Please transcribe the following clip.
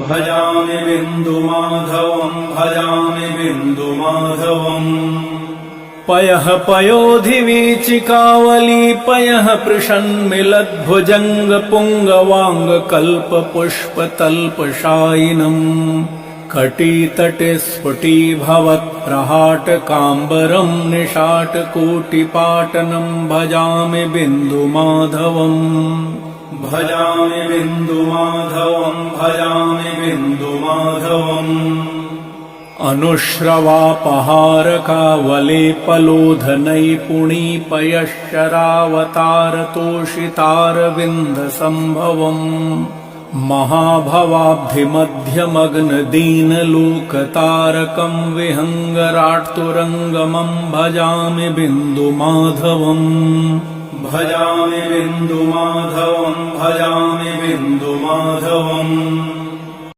भजामि बिन्दुमाधवम् भजामि बिन्दुमाधवम्। पयः पयोधिवीचिकावली पयः पृषन्मिलद्भुजङ्गपुङ्गवाङ्गकल्पपुष्पतल्पशायिनम् कटीतटे स्फुटीभवत्प्रहाटकाम्बरम् निशाटकोटिपाटनम् भजामि बिन्दुमाधवम् भजामि बिन्दुमाधवम् भजामि बिन्दुमाधवम्। अनुश्रवापहारकावलीपलोधनैपुणीपयश्चरावतारतोषितारविन्दसम्भवम् महाभवाब्धिमध्यमग्नदीनलोकतारकम् विहङ्गराट्तुरङ्गमम् भजामि बिन्दुमाधवम् भजामि बिन्दुमाधवम् भजामि बिन्दुमाधवम्।